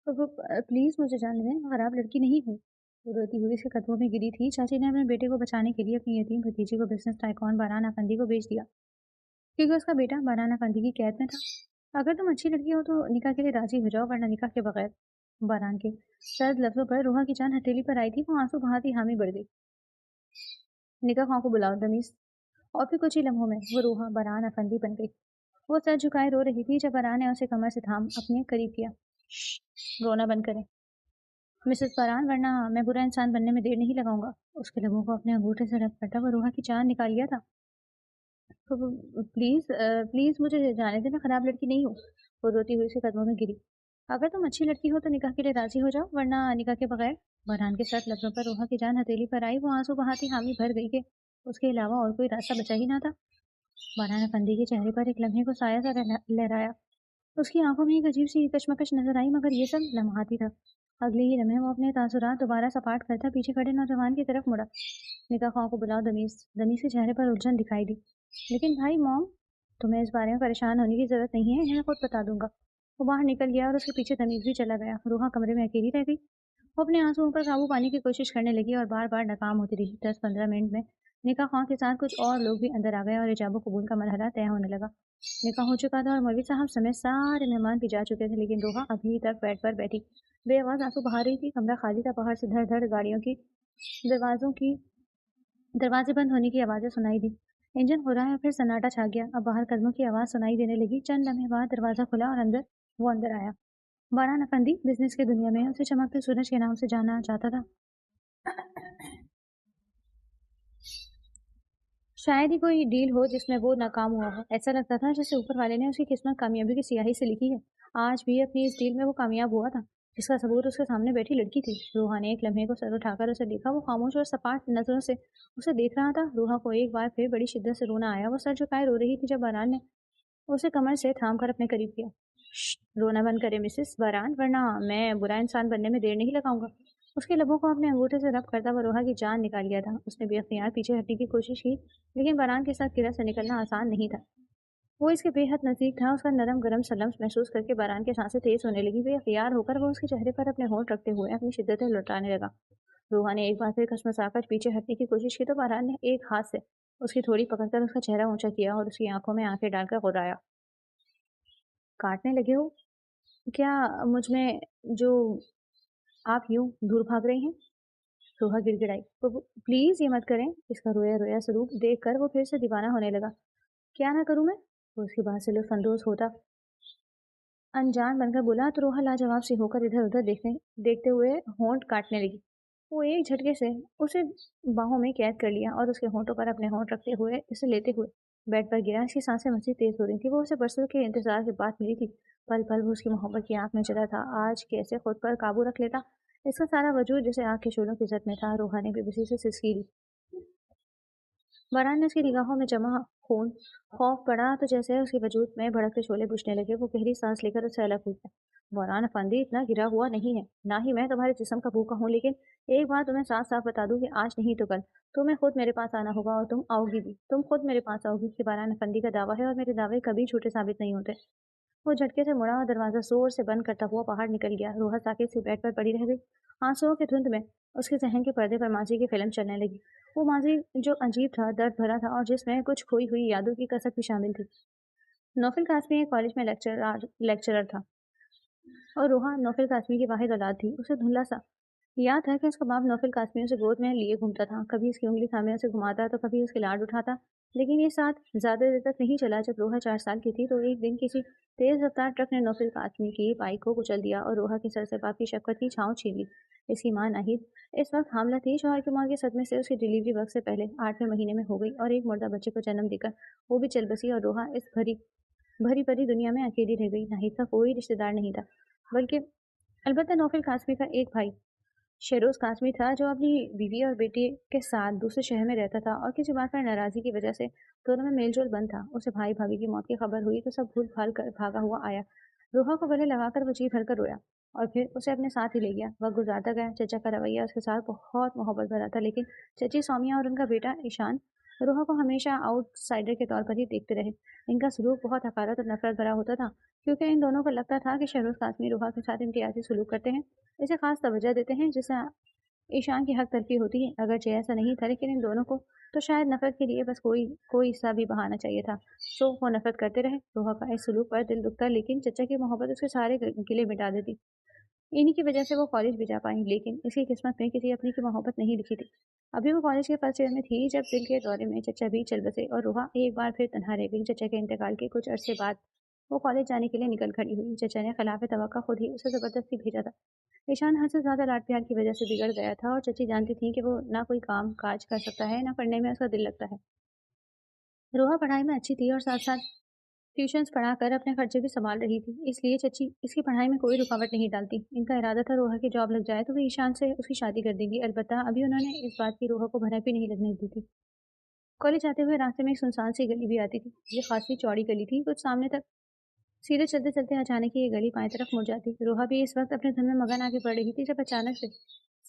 तो वो प्लीज़ मुझे जाने दें, मैं खराब लड़की नहीं हूँ। वो रोती हुई उसके कदमों में गिरी थी। चाची ने अपने बेटे को बचाने के लिए अपनी यतीम भतीजी को बिज़नेस टाइकून बारान अफंदी को बेच दिया, क्योंकि उसका बेटा बारान अफंदी की कैद में था। अगर तुम अच्छी लड़की हो तो निकाह के लिए राज़ी हो जाओ, वरना निकाह के बगैर। बारान के सर्द लफ्ज़ों पर रूहा की जान हथेली पर आई थी। वो आंसू बहाती हामी बढ़ गई। निकाह खां को बुलाओ तमीज़। और फिर कुछ ही लम्हों में वो रूहा बारान अफंदी बन गई। वो सर झुकाए रो रही थी जब बारान ने उसे कमर से थाम अपने करीब किया। रोना बंद करें मिसेस बारान, वरना मैं बुरा इंसान बनने में देर नहीं लगाऊंगा। उसके लबों को अपने अंगूठे से रब करता वो रूहा की जान निकाल लिया था। तो प्लीज़ प्लीज़ मुझे जाने दे, मैं खराब लड़की नहीं हूँ। वो रोती हुई उसके कदमों में गिरी। अगर तुम अच्छी लड़की हो तो निकाह के लिए राजी हो जाओ, वरना निकाह के बगैर। बरहान के साथ लफ्जों पर रूहा की जान हथेली पर आई। वो आंसू बहाती हामी भर गई कि उसके अलावा और कोई रास्ता बचा ही ना था। बरहान अफंदी के चेहरे पर एक लम्हे को साया सा लहराया। उसकी आंखों में एक अजीब सी कशमकश नजर आई, मगर ये सब लम्हाती था। अगले ही लम्हे वो अपने तासुरात दोबारा सपाट करता पीछे खड़े नौजवान की तरफ मुड़ा। निकाह खां को बुलाओ दमीज। दमीज के चेहरे पर उलझन दिखाई दी। लेकिन भाई मॉम, तुम्हें इस बारे में परेशान होने की जरूरत नहीं है, मैं खुद बता दूंगा। वो बाहर निकल गया और उसके पीछे तमीज भी चला गया। रूहा कमरे में अकेली रह गई। वो अपने आंसुओं पर काबू पाने की कोशिश करने लगी और बार बार नाकाम होती रही। 10-15 मिनट में निकाह खां के साथ कुछ और लोग भी अंदर आ गए और इजाबो कबूल का मरहला तय होने लगा। निकाह हो चुका था और मौलवी साहब समेत सारे मेहमान भी जा चुके थे, लेकिन रूहा अभी तक बेड पर बैठी बेआवाज आंसू बहा रही थी। कमरा खाली था। बाहर से धड़ धड़ गाड़ियों की दरवाजों की दरवाजे बंद होने की आवाजें सुनाई दी। इंजन हो रहा है। फिर सन्नाटा छा गया। अब बाहर कदमों की आवाज सुनाई देने लगी। चंद लम्हे बाद दरवाजा खुला और वो अंदर आया। बारान अफंदी बिजनेस की दुनिया में उसे चमकते सूरज के नाम से जाना जाता था। शायद ही कोई डील हो जिसमें वो नाकाम हुआ हो। ऐसा लगता था जैसे ऊपर वाले ने उसकी किस्मत कामयाबी की स्याही से लिखी है। आज भी अपनी इस डील में वो कामयाब हुआ था, जिसका सबूत उसके सामने बैठी लड़की थी। रूहा ने एक लम्हे को सर उठाकर उसे देखा। वो खामोश और सपाट नजरों से उसे देख रहा था। रूहा को एक बार फिर बड़ी शिद्दत से रोना आया। वो सर झुकाए रो रही थी जब बारान ने उसे कमर से थाम कर अपने करीब किया। रोना बंद करे मिसेस बारान, वरना मैं बुरा इंसान बनने में देर नहीं लगाऊंगा। उसके लबों को अपने अंगूठे से रब करता हुआ रोहा की जान निकाल लिया था। उसने बेअख्तियार पीछे हटने की कोशिश की, लेकिन बारान के साथ किरा से निकलना आसान नहीं था। वो इसके बेहद नजदीक था। उसका नरम गरम सलम महसूस करके बारान के सांसें तेज होने लगी। बेअख्तियार होकर वो उसके चेहरे पर अपने होंठ रखते हुए अपनी शिद्दतें लौटाने लगा। रोहा ने एक बार फिर कसमसाकर पीछे हटने की कोशिश की तो बारान ने एक हाथ से उसकी थोड़ी पकड़कर उसका चेहरा ऊंचा किया और उसकी आंखों में आंखें डालकर गुर्राया। काटने लगे हो क्या मुझ में, जो आप यूं दूर भाग रही हैं? रोहा गिड़गिड़ाई। तो प्लीज ये मत करें। इसका रोया रोया स्वरूप देखकर वो फिर से दीवाना होने लगा। क्या ना करूं मैं? वो उसकी बात से लुत्फानंदोज होता अनजान बनकर बोला तो रोहा लाजवाब सी होकर इधर उधर देखते हुए होंठ काटने लगी। वो एक झटके से उसे बाहों में कैद कर लिया और उसके होंठों पर अपने होंठ रखते हुए इसे लेते हुए बेड पर गिरा। इसकी सांसें मजीद तेज हो रही थी। वो उसे बरसों के इंतजार के बाद मिली थी। पल पल वो उसकी मोहब्बत की आंख में चला था। आज कैसे खुद पर काबू रख लेता। इसका सारा वजूद जैसे आग के शोलों की जद में था। रूहा ने बेबसी से सिसकी ली। बरहान ने उसकी निगाहों में जमा खून खौफ पड़ा तो जैसे उसके वजूद में भड़कते शोले बुझने लगे। वो गहरी सांस लेकर उससे अलग हुई। बरहान अफंदी इतना गिरा हुआ नहीं है, ना ही मैं तुम्हारे जिस्म का भूखा हूँ, लेकिन एक बात तुम्हें साफ साफ बता दूं कि आज नहीं तो कल तुम्हें खुद मेरे पास आना होगा और तुम आओगी भी। तुम खुद मेरे पास आओगी कि बरहान अफंदी का दावा है और मेरे दावे कभी झूठे साबित नहीं होते। वो झटके से मुड़ा और दरवाजा जोर से बंद करता हुआ बाहर निकल गया। रूहा साकित सी बेड पर पड़ी रह गई। आंसुओं के धुंध में उसके जहन के पर्दे पर माजी की फिल्म चलने लगी। वो माजी जो अजीब था, दर्द भरा था और जिसमें कुछ खोई हुई यादों की कसक भी शामिल थी। नौफिल कासमी एक कॉलेज में लेक्चरर था और रूहा नौफिल कासमी की वाहिद औलाद थी। उसे धुंधला सा याद था कि उसका बाप नौफिल कासमी उसे गोद में लिए घूमता था। कभी उसकी उंगली थामे उसे घुमाता तो कभी उसके लाड उठाता। लेकिन ये साथ ज्यादा देर तक नहीं चला। जब रोहा 4 साल की थी तो एक दिन किसी तेज रफ्तार ट्रक ने नौफिल कासमी की बाइक को कुचल दिया और रोहा के सर से बाप की शफकत की छांव छीन ली। इसकी मां नाहिद इस वक्त हामला थी। शौहर की मौत के सदमे से उसकी डिलीवरी वक्त से पहले 8वें महीने में हो गई और एक मुर्दा बच्चे को जन्म देकर वो भी चल बसी और रोहा इस भरी भरी परी दुनिया में अकेली रह गई। नाहिद का कोई रिश्तेदार नहीं था, बल्कि अलबत्ता नौफिल कासमी का एक भाई शेरोज कासमी था, जो अपनी बीवी और बेटे के साथ दूसरे शहर में रहता था और किसी बात पर नाराजगी की वजह से दोनों में मेलजोल बंद था। उसे भाई भाभी की मौत की खबर हुई तो सब भूल भाल कर भागा हुआ आया। रोहा को गले लगाकर वो जी भरकर रोया और फिर उसे अपने साथ ही ले गया। वक्त गुजारता गया। चचा का रवैया उसके साथ बहुत मोहब्बत भरा था, लेकिन चची सौमिया और उनका बेटा ईशान रोहा को हमेशा आउटसाइडर के तौर पर ही देखते रहे। इनका सलूक बहुत हकारत और नफरत भरा होता था, क्योंकि इन दोनों को लगता था कि शहरोज कासमी रोहा के साथ इम्तियाजी सलूक करते हैं, इसे खास तवज्जो देते हैं, जिससे ईशान की हक तलफी होती है। अगरचे ऐसा नहीं था, लेकिन इन दोनों को तो शायद नफरत के लिए बस कोई कोई सा भी बहाना चाहिए था, तो वो नफरत करते रहे। रोहा का इस सलूक पर दिल दुखता, लेकिन चचा की मोहब्बत उसके सारे गिले मिटा देती। इन्हीं की वजह से वो कॉलेज भी जा पाई, लेकिन इसकी किस्मत में किसी अपनी की मोहब्बत नहीं लिखी थी। अभी वो कॉलेज के फर्स्ट ईयर में थी जब दिल के दौरे में चचा भी चल बसे और रोहा एक बार फिर तन्हा रह गई। चचा के इंतकाल के कुछ अरसे बाद वो कॉलेज जाने के लिए निकल खड़ी हुई। चचा ने खिलाफ तवक्का खुद ही उसे जबरदस्ती भेजा था। ईशान हद से ज्यादा लाड प्यार की वजह से बिगड़ गया था, और चची जानती थी कि वो ना कोई काम काज कर सकता है, ना पढ़ने में उसका दिल लगता है। रोहा पढ़ाई में अच्छी थी और साथ साथ ट्यूशन्स पढ़ाकर अपने खर्चे भी संभाल रही थी, इसलिए चची इसकी पढ़ाई में कोई रुकावट नहीं डालती। इनका इरादा था रोहा की जॉब लग जाए तो वे ईशान से उसकी शादी कर देंगी। अलबत्ता अभी उन्होंने इस बात की रोहा को भनक भी नहीं लगने दी थी। कॉलेज आते हुए रास्ते में एक सुनसान सी गली भी आती थी। ये खासी चौड़ी गली थी, कुछ सामने तक। सीधे चलते चलते अचानक ही ये गली बाएं तरफ मुड़ जाती। रोहा भी इस वक्त अपने धुन में मगन आगे बढ़ रही थी जब अचानक से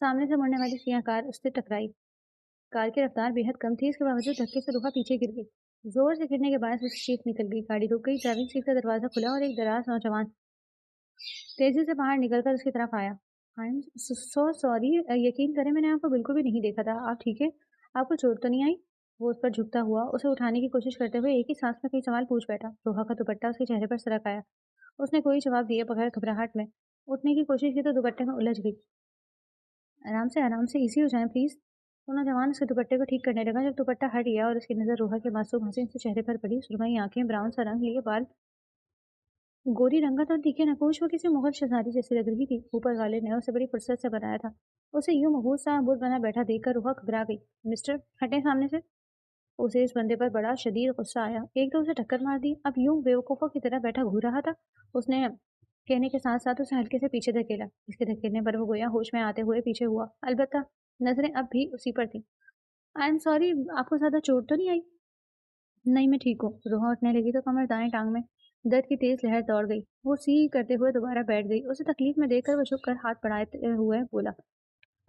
सामने से मुड़ने वाली सियाह कार उससे टकराई। कार की रफ्तार बेहद कम थी, इसके बावजूद धक्के से रोहा पीछे गिर गई। जोर से गिरने के बाद उसकी चीख निकल गई। गाड़ी रुक गई, ड्राइविंग सीट का दरवाजा खुला और एक दराज नौजवान तेजी से बाहर निकलकर उसकी तरफ आया। आई एम सो सॉरी, यकीन करें मैंने आपको बिल्कुल भी नहीं देखा था। आप ठीक है? आपको चोट तो नहीं आई? वो उस पर झुकता हुआ उसे उठाने की कोशिश करते हुए एक ही सांस में कई सवाल पूछ बैठा। रोहा का दुपट्टा उसके चेहरे पर सरक आया। उसने कोई जवाब दिए बगैर घबराहट में उठने की कोशिश की तो दुपट्टे में उलझ गई। आराम से इजी हो जाए प्लीज। तो नौजवान उसके दुपट्टे को ठीक करने लगा। जब दुपट्टा हट गया और उसकी नजर रोहा के मासूम हसीन से चेहरे पर पड़ी, सुरमई आंखें, ब्राउन सा रंग लिए बाल, गोरी रंगत और तीखे नकोश, वो किसी मुगल शहजादी जैसी लग रही थी। ऊपर वाले ने उसे बड़ी फुर्सत से बनाया था। उसे यूं महबूब सा बुत बना बैठा देखकर रोहा घबरा गई। मिस्टर, हटे सामने से। उसे इस बंदे पर बड़ा शदीद गुस्सा आया। एक तो उसे टक्कर मार दी, अब यूं बेवकूफों की तरह बैठा घूर रहा था। उसने कहने के साथ साथ उसे हल्के से पीछे धकेला। इसके धकेलने पर वो गोया होश में आते हुए पीछे हुआ, अलबत्ता नजरें अब भी उसी पर थी। आई एम सॉरी, आपको ज्यादा चोट तो नहीं आई? नहीं, मैं ठीक हूँ। रोहा उठने लगी तो कमर दाएं टांग में दर्द की तेज लहर दौड़ गई। वो सी करते हुए दोबारा बैठ गई। उसे तकलीफ में देखकर वो झुक कर हाथ बढ़ाते हुए बोला,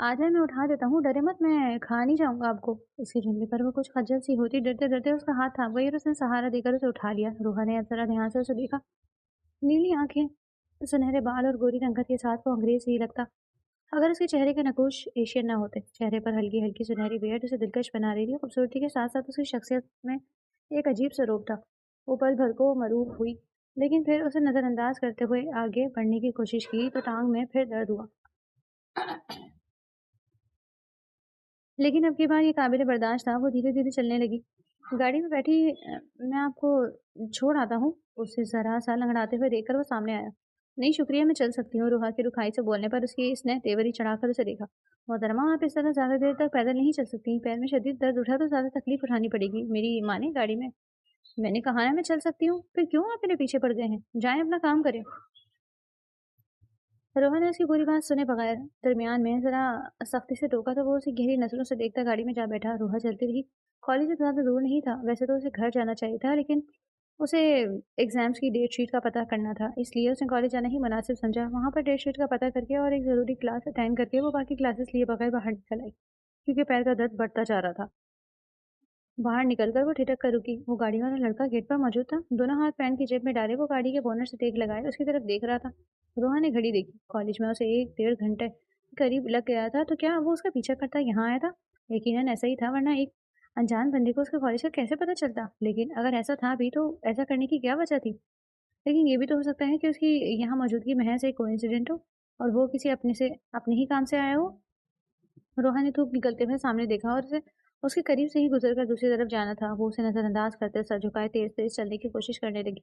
आ जाए, मैं उठा देता हूँ, डरे मत, मैं खा नहीं जाऊंगा आपको। इसके झुंडे पर वो कुछ खज्जल सी होती डरते डरते उसका हाथ थाम गई और उसने सहारा देकर उसे उठा लिया। रोहा ने अब जरा ध्यान से उसे देखा। नीली आंखें, सुनहरे बाल और गोरी रंगत के साथ वो अंग्रेज ही लगता, अगर उसके चेहरे के नकुश एशियन ना होते। चेहरे पर हल्की हल्की सुनहरी बेहद उसे दिलकश बना रही थी। खूबसूरती के साथ साथ उसकी शख्सियत में एक अजीब सा रोब था। वो पल भर को मरूब हुई, लेकिन फिर उसे नजरअंदाज करते हुए आगे बढ़ने की कोशिश की तो टांग में फिर दर्द हुआ। लेकिन अब की बार ये काबिल बर्दाश्त था। वो धीरे धीरे चलने लगी। गाड़ी में बैठी, मैं आपको छोड़ आता हूँ। उसे जरा सा लंगड़ाते हुए देखकर वो सामने आया। नहीं शुक्रिया, मैं चल सकती हूँ। रोहा की रुखाई से बोलने पर उसकी इसने तेवरी चढ़ाकर उसे देखा। मोहतरमा, आप इस तरह ज्यादा देर तक पैदल नहीं चल सकती। पैर में शदीद दर्द उठा तो ज्यादा तकलीफ उठानी पड़ेगी। मेरी माने गाड़ी में। मैंने कहा ना मैं चल सकती हूँ, फिर क्यों आप मेरे पीछे पड़ गए हैं? जाएं अपना काम करें। रोहन ने उसकी पूरी बात सुने बगैर दरमियान में जरा सख्ती से टोका तो वो उसे गहरी नजरों से देखता गाड़ी में जा बैठा। रोहा चलती रही। कॉलेज ज्यादा दूर नहीं था, वैसे तो उसे घर जाना चाहिए था, लेकिन उसे एग्जाम्स की डेट शीट का पता करना था, इसलिए उसने कॉलेज जाना ही मुनासिब समझा। वहां पर डेट शीट का पता करके और एक जरूरी क्लास अटेंड करके वो बाकी क्लासेस लिए बगैर बाहर निकल आई, क्योंकि पैर का दर्द बढ़ता जा रहा था। बाहर निकलकर वो ठिठक कर रुकी। वो गाड़ी वाला लड़का गेट पर मौजूद था। दोनों हाथ पैंट की जेब में डाले वो गाड़ी के बोनट से तेग लगाए उसकी तरफ देख रहा था। रोहा ने घड़ी देखी। कॉलेज में उसे 1 डेढ़ घंटे करीब लग गया था, तो क्या वो उसका पीछा करता यहाँ आया था? यकीनन ऐसा ही था, वरना एक अनजान बंदे को उसके कॉलेज का कैसे पता चलता? लेकिन अगर ऐसा था भी तो ऐसा करने की क्या वजह थी? लेकिन ये भी तो हो सकता है कि उसकी यहाँ मौजूदगी महज एक कोइंसिडेंट हो और वो किसी अपने ही काम से आया हो। रोहा ने धूप निकलते हुए सामने देखा और उसे उसके करीब से ही गुजरकर दूसरी तरफ जाना था। वो उसे नजरअंदाज करते सर झुकाए तेज तेज चलने की कोशिश करने लगी।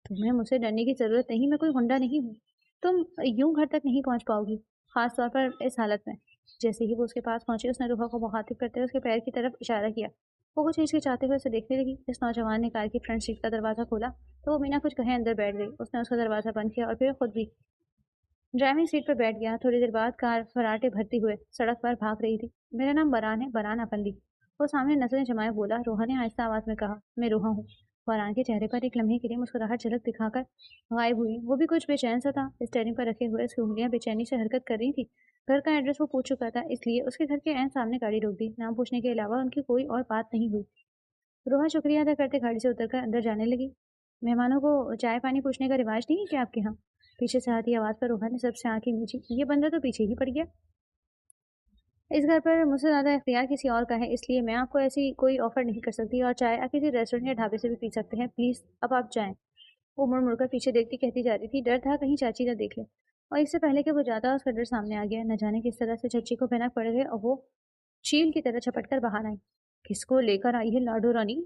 तुम्हें मुझसे डरने की जरूरत नहीं, मैं कोई गुंडा नहीं हूँ। तुम यूं घर तक नहीं पहुंच पाओगी, खास तौर पर इस हालत में। जैसे ही वो उसके पास पहुंची उसने रोहा को मुखातिब करते हुए उसके पैर की तरफ इशारा किया। वो कुछ हिचकिचाते हुए उसे देखने लगी। इस नौजवान ने कार की फ्रंट सीट का दरवाजा खोला तो वो बिना कुछ कहे अंदर बैठ गई। उसने उसका दरवाजा बंद किया और फिर खुद भी ड्राइविंग सीट पर बैठ गया। थोड़ी देर बाद कार फराटे भरती हुए सड़क पर भाग रही थी। मेरा नाम बरान है, बरान अफंदी। वो सामने नजरें जमाए बोला। रोहा ने आहिस्ता आवाज में कहा, मैं रोहा हूँ। फरहान के चेहरे पर एक लम्हे के लिए मुस्कुराहट झलक दिखाकर गायब हुई। वो भी कुछ बेचैन सा था। स्टेयरिंग पर रखे हुए उसकी उंगलियां बेचैनी से हरकत कर रही थी। घर का एड्रेस वो पूछ चुका था, इसलिए उसके घर के ऐन सामने गाड़ी रोक दी। नाम पूछने के अलावा उनकी कोई और बात नहीं हुई। रोहा शुक्रिया अदा करते गाड़ी से उतरकर अंदर जाने लगी। मेहमानों को चाय पानी पूछने का रिवाज नहीं है क्या आपके यहाँ? पीछे से आती आवाज पर रोहा ने सबसे आंखें मींची। ये बंदा तो पीछे ही पड़ गया। इस घर पर मुझसे ज़्यादा इख्तियार किसी और का है, इसलिए मैं आपको ऐसी कोई ऑफर नहीं कर सकती, और चाय आप किसी रेस्टोरेंट या ढाबे से भी पी सकते हैं। प्लीज़ अब आप जाएं। वो मुड़ मुड़कर पीछे देखती कहती जा रही थी, डर था कहीं चाची न देख ले। और इससे पहले कि वो जाता उसका डर सामने आ गया। न जाने किस तरह से चाची को भनक पड़ गए और वो चील की तरह झपट कर बाहर आई। किसको लेकर आई है लाडो रानी?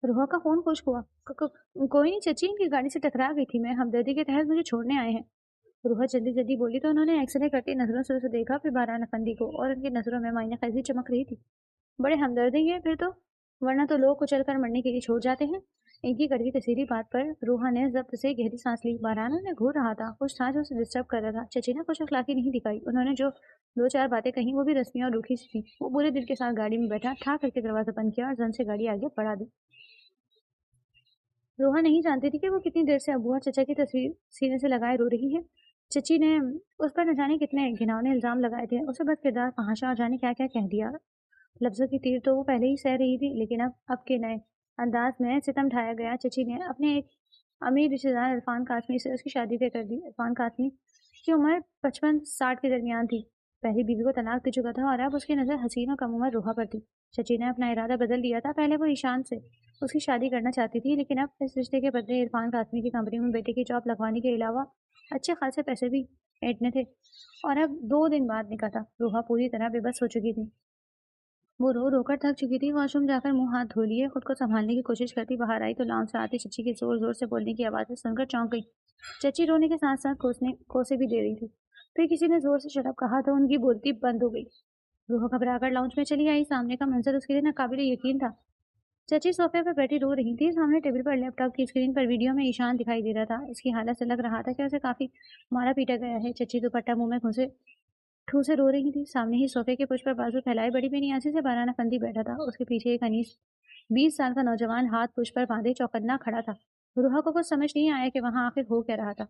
रोहा का फोन खुश हुआ। कोई नहीं चाची, इनकी गाड़ी से टकरा गई थी मैं, हमदर्दी के तहत मुझे छोड़ने आए हैं। रोहा जल्दी जल्दी बोली तो उन्होंने एक्सरे करती नजरों से उसे देखा, फिर बारान अफंदी को, और उनकी नजरों में मायने खैजी चमक रही थी। बड़े हमदर्दी है फिर तो, वरना तो लोग कुचल कर मरने के लिए छोड़ जाते हैं। इनकी कड़वी तसीरी बात पर रोहा ने जब्त से गहरी सांस ली। बाराना ने घूर रहा था, कुछ था जो उसे डिस्टर्ब कर रहा था। चची ने कुछ अखलाकी नहीं दिखाई। उन्होंने जो दो चार बातें कही वो भी रस्मी और रूखी सी थी। वो बुरे दिल के साथ गाड़ी में बैठा, ठा करके दरवाजा बंद किया और जन से गाड़ी आगे बढ़ा दी। रोहा नहीं जानती थी कि वो कितनी देर से अबू और चचा की तस्वीर सीने से लगाए रो रही है। चची ने उस पर न जाने कितने घिनौने इल्जाम लगाए थे, उसे बस किरदार फहाशा और जाने क्या क्या कह दिया। लफ्जों की तीर तो वो पहले ही सह रही थी, लेकिन अब के नए अंदाज में सितम ढाया गया। चची ने अपने एक अमीर रिश्तेदार इरफान कासमी से उसकी शादी तय कर दी। इरफान कासमी की उम्र 55-60 के दरमियान थी। पहली बीवी को तलाक दे चुका था और अब उसकी नज़र हसीन और कम उम्र रोहा पर थी। चची ने अपना इरादा बदल दिया था। पहले वो ईशान से उसकी शादी करना चाहती थी, लेकिन अब इस रिश्ते के बदले इरफान कासमी की कंपनी में बेटे की जॉब लगवाने के अलावा अच्छे खासे पैसे भी ऐंठने थे। और अब 2 दिन बाद निकला था। रोहा पूरी तरह बेबस हो चुकी थी। वो रो रोकर थक चुकी थी। वॉशरूम जाकर मुंह हाथ धो लिए, खुद को संभालने की कोशिश करती बाहर आई तो लाउंज से आती चची की जोर जोर से बोलने की आवाज़ें सुनकर चौंक गई। चची रोने के साथ साथ कोसे भी दे रही थी। फिर किसी ने जोर से शराब कहा तो उनकी बोलती बंद हो गई। रूह घबराकर लाउंज में चली आई। सामने का मंजर उसके लिए नाकाबिले यकीन था। चची सोफे पर बैठी रो रही थी। सामने टेबल पर लैपटॉप की स्क्रीन पर वीडियो में ईशान दिखाई दे रहा था। इसकी हालत से लग रहा था कि उसे काफी मारा पीटा गया है। चची दुपट्टा मुंह में घुसे ठूसे रो रही थी। सामने ही सोफे के पुश पर बाजू फैलाए बड़ी बेनी आंसी से बाराना फंदी बैठा था। उसके पीछे एक अनीस 20 साल का नौजवान हाथ पुश पर बांधे चौकन्ना खड़ा था। रूहा को कुछ समझ नहीं आया कि वहां आखिर हो क्या रहा था।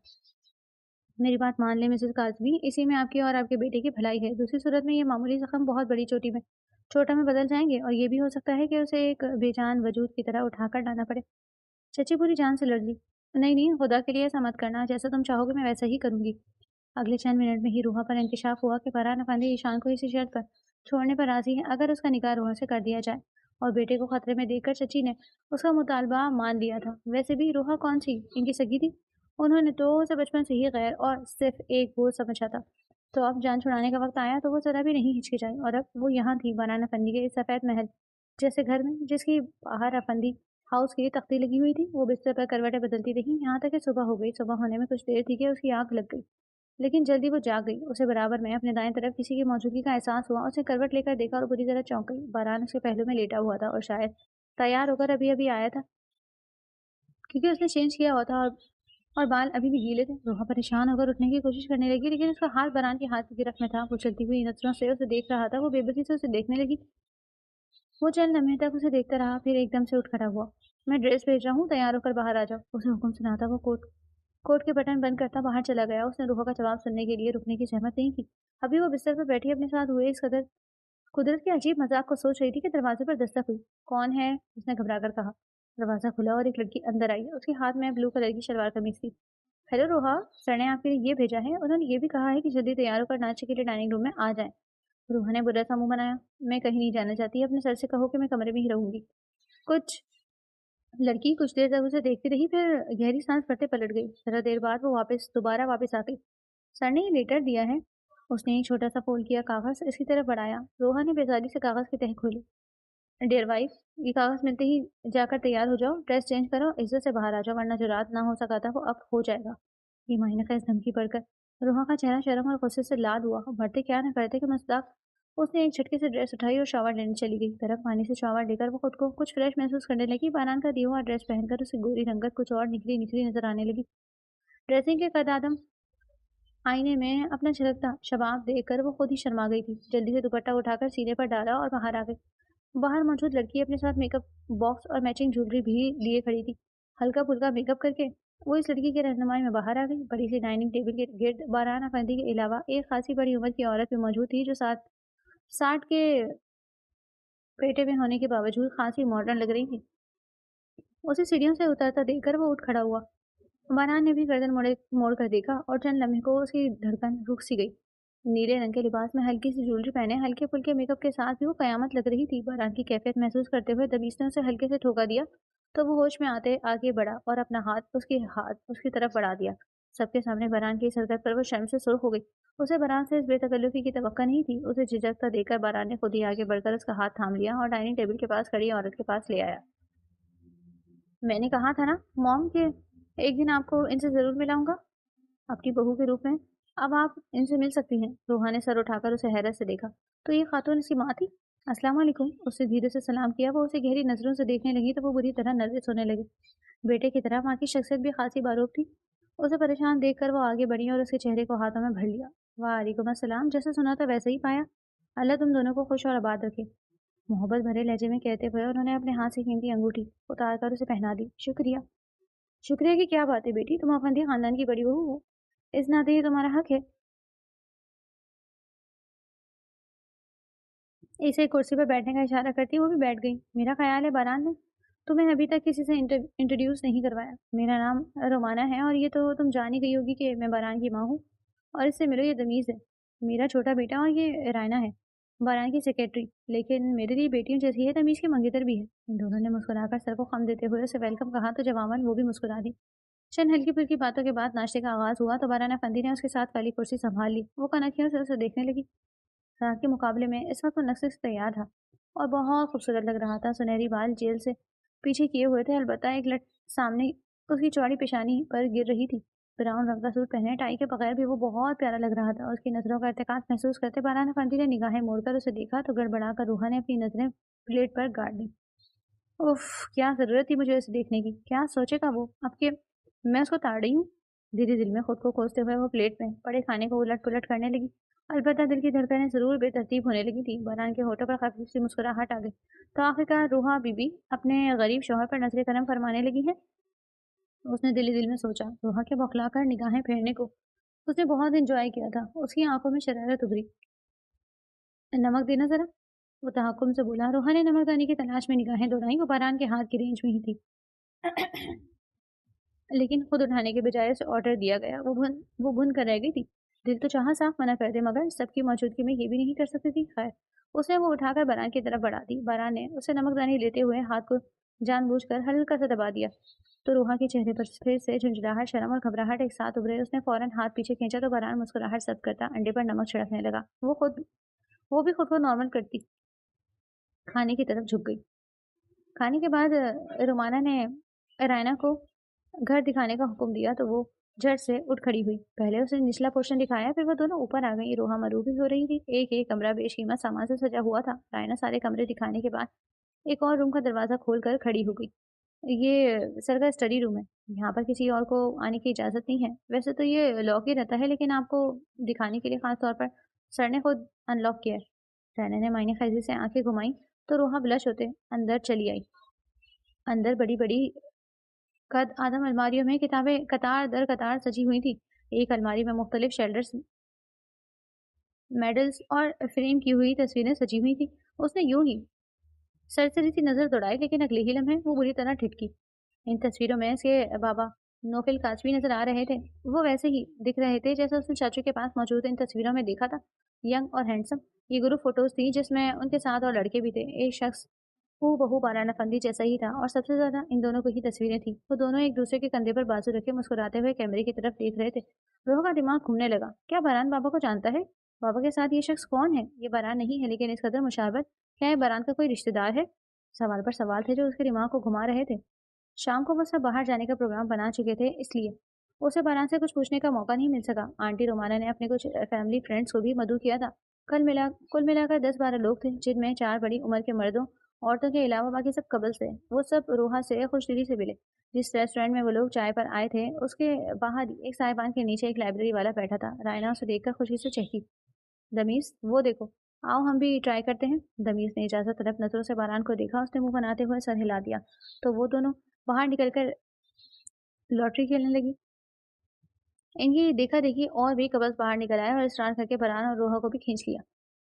मेरी बात मान ले मिसेस काजमी, इसी में आपकी और आपके बेटे की भलाई है। दूसरी सूरत में ये मामूली जख्म बहुत बड़ी चोटा में बदल जाएंगे, और ये भी हो सकता है कि उसे एक बेजान वजूद की तरह उठाकर लाना पड़े। चची पूरी जान से लड़ ली। नहीं नहीं, खुदा के लिए ऐसा मत करना, जैसा तुम चाहोगे मैं वैसा ही करूंगी। अगले चंद मिनट में ही रूहा पर इंकशाफ हुआ कि फरहान अफंदी ईशान को इसी शर्त पर छोड़ने पर राजी है, अगर उसका निकाह रूहा से कर दिया जाए। और बेटे को खतरे में देखकर चची ने उसका मुतालबा मान लिया था। वैसे भी रूहा कौन सी इनकी सगी थी? उन्होंने तो उसे बचपन से ही गैर और सिर्फ एक बोझ समझा था। तो अब जान छुड़ाने का वक्त आया तो वो जरा भी नहीं हिचकिचाई, और अब वो यहाँ थी बनाना फंदी के इस सफ़ेद महल जैसे घर में, जिसकी बाहर अफंदी हाउस की तख्ती लगी हुई थी। वो बिस्तर पर करवटें बदलती रही, यहाँ तक कि सुबह हो गई। सुबह होने में कुछ देर थी कि उसकी आंख लग गई, लेकिन जल्दी वो जाग गई। उसे बराबर में अपने दाएं तरफ किसी की मौजूदगी का एहसास हुआ। उसने करवट लेकर देखा और बुरी तरह चौंक गई। बारान उसके पहलू में लेटा हुआ था और शायद तैयार होकर अभी अभी आया था, क्योंकि उसने चेंज किया हुआ था, और बाल अभी भी गीले थे। रोहा परेशान होकर उठने की कोशिश करने लगी, लेकिन उसका हाथ बारान के हाथ की गिरफ्त में था। वो चलती हुई नजरों से उसे देख रहा था। वो बेबसी से उसे देखने लगी। वो चंद लम्हे तक उसे देखता रहा, फिर एकदम से उठ खड़ा हुआ। मैं ड्रेस भेज रहा हूँ, तैयार होकर बाहर आ जाओ, उसे हुक्म सुनाता वो कोट के बटन बंद करता बाहर चला गया। उसने रूहा का जवाब सुनने के लिए रुकने की जहमत नहीं की। अभी वो बिस्तर पर बैठी अपने साथ हुए इस कदर कुदरत के अजीब मजाक को सोच रही थी कि दरवाजे पर दस्तक हुई। कौन है? उसने घबरा कर कहा। दरवाजा खुला और एक लड़की अंदर आई। उसके हाथ में ब्लू कलर की शलवार कमीज थी। हेलो रोहा, सर ने आपके लिए ये भेजा है। उन्होंने ये भी कहा है कि जल्दी तैयार होकर नाश्ते के लिए डाइनिंग रूम में आ जाए। रोहा ने बुरा सा मुंह बनाया। मैं कहीं नहीं जाना चाहती, अपने सर से कहो कि मैं कमरे में ही रहूंगी। कुछ लड़की कुछ देर तक उसे देखती रही, फिर गहरी सांस भरते पलट गई। जरा देर बाद वो दोबारा वापस आ गई। सर ने ये लेटर दिया है। उसने एक छोटा सा फोल्ड किया कागज इसकी तरफ बढ़ाया। रोहा ने बेजारी से कागज की तह खोली। डियर वाइफ, ये कागज मिलते ही जाकर तैयार हो जाओ, ड्रेस चेंज करो, इज्जत से बाहर आ जाओ, वरना जो रात ना हो सका था वो अब हो जाएगा। ये मायने का इस धमकी पढ़कर रोहा का चेहरा शर्म और गुस्से से लाल हुआ। बढ़ते क्या न करते कि मजाक। उसने एक झटके से ड्रेस उठाई और शावर लेने चली गई। गर्म पानी से शावर लेकर वो खुद को कुछ फ्रेश महसूस करने लगी। बारान का दिया हुआ ड्रेस पहनकर उसे गोरी रंगत कुछ और निकली निकली नजर आने लगी। ड्रेसिंग के कदम आईने में अपना झलकता शबाब देखकर वो खुद ही शर्मा गई थी। जल्दी से दुपट्टा उठाकर सीने पर डाला और बाहर आ गई। باہر موجود لڑکی اپنے ساتھ میک اپ باکس اور میچنگ جویلری بھی لیے کھڑی تھی. ہلکا پھلکا میک اپ کر کے وہ اس لڑکی کے رہنمائی میں باہر آ گئی. بڑی سی ڈائننگ ٹیبل کے گرد باران افندی کے علاوہ ایک خاصی بڑی عمر کی عورت بھی موجود تھی جو 60 کے پیٹے میں ہونے کے باوجود خاصی ماڈرن لگ رہی تھی. اسے سیڑھیوں سے اترتا دیکھ کر وہ اٹھ کھڑا ہوا. باران نے بھی گردن موڑ کر دیکھا اور چند لمحے کو اس کی دھڑکن رک سی گئی. نیلے رنگ کے لباس میں ہلکی سی جویلری پہنے ہلکے پھلکے میک اپ کے ساتھ بھی وہ قیامت لگ رہی تھی. باران کی کیفیت محسوس کرتے ہوئے دبیس نے اسے ہلکے سے ٹھوکا دیا تو وہ ہوش میں آتے آگے بڑھا اور اپنا ہاتھ اس کی طرف بڑھا دیا. سب کے سامنے باران کی اس حرکت پر وہ شرم سے سرخ ہو گئی. اسے باران سے اس بے تکلفی کی توقع نہیں تھی. اسے جھجکتا دیکھ کر باران نے خود ہی آگے بڑھ کر اس کا ہاتھ تھام لیا اور ڈائننگ ٹیبل کے پاس کھڑی عورت کے پاس لے آیا. میں نے کہا تھا نا موم کہ ایک دن آپ کو ان سے ضرور ملاؤں گا اپنی بہو کے روپ میں. اب آپ ان سے مل سکتی ہیں. روحا نے سر اٹھا کر اسے حیرت سے دیکھا. تو یہ خاتون اس کی ماں تھی؟ السلام علیکم. اس نے دھیرے سے سلام کیا. وہ اسے گہری نظروں سے دیکھنے لگی تو وہ بری طرح نروس ہونے لگی. بیٹے کی طرح ماں کی شخصیت بھی خاصی باروب تھی. اسے پریشان دیکھ کر وہ آگے بڑھی اور اس کے چہرے کو ہاتھوں میں بھر لیا. وعلیکم السلام. جیسے سنا تھا ویسے ہی پایا. اللہ تم دونوں کو خوش اور آباد رکھے. محبت بھرے لہجے میں کہتے ہوئے انہوں نے اپنے ہاتھ سے قیمتی انگوٹھی اتار کر اسے پہنا دی. شکریہ. شکریہ کی کیا بات ہے بیٹی, تم افندی خاندان کی بڑی بہو ہو, اس ناطے یہ تمہارا حق ہے. اسے کرسی پر بیٹھنے کا اشارہ کرتی وہ بھی بیٹھ گئی. میرا خیال ہے باران نے تمہیں ابھی تک کسی سے انٹروڈیوس نہیں کروایا. میرا نام رومانا ہے اور یہ تو تم جان ہی گئی ہوگی کہ میں باران کی ماں ہوں, اور اس سے ملو, یہ تمیز ہے. میرا چھوٹا بیٹا اور یہ رائنا ہے, باران کی سیکرٹری, لیکن میرے لیے بیٹیوں جیسی ہے, تمیز کی منگیتر بھی ہے. ان دونوں نے مسکرا کر سر کو خم دیتے ہوئے اسے ویلکم کہا تو جواباً وہ بھی مسکرا دی. چند ہلکی پھلکی باتوں کے بعد ناشتے کا آغاز ہوا تو باران افندی نے اس کے ساتھ والی کرسی سنبھال لی. وہ کنکھیوں سے اسے دیکھنے لگی. رات کے مقابلے میں اس وقت وہ نقص سے تیار تھا اور بہت خوبصورت لگ رہا تھا. سنہری بال جیل سے پیچھے کیے ہوئے تھے, البتہ ایک لٹ سامنے اس کی چوڑی پیشانی پر گر رہی تھی. براؤن رنگ کا سوٹ پہنے ٹائی کے بغیر بھی وہ بہت پیارا لگ رہا تھا. اس کی نظروں کا ارتکاز محسوس کرتے باران افندی نے نگاہیں موڑ کر اسے دیکھا تو گڑبڑا کر روحا نے اپنی نظریں پلیٹ پر گاڑ لی. اف, کیا ضرورت تھی مجھے اسے دیکھنے کی. کیا سوچے گا وہ اب کہ میں اس کو تاڑ رہی ہوں. دھیرے دل میں خود کو کوستے ہوئے وہ پلیٹ میں پڑے کھانے کو الٹ پلٹ کرنے لگی. البتہ دل کی دھڑکنیں ضرور بے ترتیب ہونے لگی تھی. باران کے ہونٹوں پر خفیف سی مسکراہٹ آ گئی. تو آخرکار روحا بی بی اپنے غریب شوہر پر نظر کرم فرمانے لگی ہے. اس نے دل میں سوچا. روحا کے بوکھلا کر نگاہیں پھیرنے کو اس نے بہت انجوائے کیا تھا. اس کی آنکھوں میں شرارت ابھری. نمک دینا ذرا, وہ تحکم سے بولا. روحا نے نمک دانی کی تلاش میں نگاہیں دوڑائیں. وہ باران کے ہاتھ کی رینج میں ہی تھی لیکن خود اٹھانے کے بجائے اسے آرڈر دیا گیا. وہ بھن کر رہ گئی تھی. دل تو چاہا صاف منع کر دے, مگر سب کی موجودگی میں یہ بھی نہیں کر سکتی تھی. خیر, اس نے وہ اٹھا کر باران کی طرف بڑھا دی. باران نے اسے نمک دانی لیتے ہوئے ہاتھ کو جان بوجھ کر ہلکا سا دبا دیا تو روحا کے چہرے پر پھر سے جھنجھلاہٹ, شرم اور گھبراہٹ ایک ساتھ ابھرے. اس نے فوراً ہاتھ پیچھے کھینچا تو باران مسکراہٹ سب کرتا انڈے پر نمک چھڑکنے لگا. وہ بھی خود کو نارمل کرتی کھانے کی طرف جھک گئی. کھانے کے بعد رومانا نے رائنا کو گھر دکھانے کا حکم دیا تو وہ جھٹ سے اٹھ کھڑی ہوئی. پہلے اس نے نچلا پورشن دکھایا, پھر وہ دونوں اوپر آ گئی. روحا مروبی ہو رہی تھی. ایک کمرہ بیش قیمت سامان سے سجا ہوا تھا. رائنا سارے کمرے دکھانے کے بعد ایک اور روم کا دروازہ کھول کر کھڑی ہو گئی. یہ سر کا اسٹڈی روم ہے, یہاں پر کسی اور کو آنے کی اجازت نہیں ہے. ویسے تو یہ لاک ہی رہتا ہے, لیکن آپ کو دکھانے کے لیے خاص طور پر سر نے خود ان لاک کیا ہے. رائنا نے معنی خیزی سے آنکھیں گھمائی تو روحا بلش ہوتے اندر چلی آئی. اندر بڑی بڑی قد آدم الماریوں میں کتابیں قطار در قطار سجی ہوئی تھی. ایک الماری میں مختلف شیلڈرز, میڈلز اور فریم کی ہوئی تصویریں سجی ہوئی تھی. اس نے یوں ہی سرسری سی نظر دوڑائی, لیکن اگلے ہی لمحے وہ بری طرح ٹھٹکی. ان تصویروں میں اس کے بابا نوفل کاچوی نظر آ رہے تھے. وہ ویسے ہی دکھ رہے تھے جیسے اس نے چاچو کے پاس موجود ان تصویروں میں دیکھا تھا, ینگ اور ہینڈسم. یہ گروپ فوٹوز تھی جس میں ان کے ساتھ اور لڑکے بھی تھے. ایک شخص بہو باران افندی جیسا ہی تھا اور سب سے زیادہ ان دونوں کو ہی تصویریں تھیں. وہ دونوں ایک دوسرے کے کندھے پر بازو رکھے مسکراتے ہوئے کیمرے کی طرف دیکھ رہے تھے. روح کا دماغ گھومنے لگا. کیا باران بابا کو جانتا ہے؟ بابا کے ساتھ یہ شخص کون ہے؟ یہ باران نہیں ہے, لیکن اس قدر مشابہت. کیا یہ باران کا کوئی رشتہ دار ہے؟ سوال پر سوال تھے جو اس کے دماغ کو گھما رہے تھے. شام کو وہ سب باہر جانے کا پروگرام بنا چکے تھے, اس لیے اسے باران سے کچھ پوچھنے کا موقع نہیں مل سکا. آنٹی رومانا نے اپنے کچھ فیملی فرینڈس کو بھی مدعو کیا تھا. کل ملا کر 10-12 لوگ تھے, جن میں 4 بڑی عمر کے مردوں عورتوں کے علاوہ باقی سب قبل تھے. وہ سب روحا سے خوش دلی سے ملے. جس ریسٹورینٹ میں وہ لوگ چائے پر آئے تھے اس کے باہر ایک سائبان کے نیچے ایک لائبریری والا بیٹھا تھا. رائنا اسے دیکھ کر خوشی سے چہکی. دمیز, وہ دیکھو, आओ हम भी ट्राई करते हैं। दमीज ने इजाज़त तलब नज़रों से बारान को देखा। उसने मुंह बनाते हुए सर हिला दिया तो वो दोनों बाहर निकलकर लॉटरी खेलने लगी। इनकी देखा देखी और भी कबस बाहर निकल आए और स्टार करके बारान और रोहा को भी खींच लिया।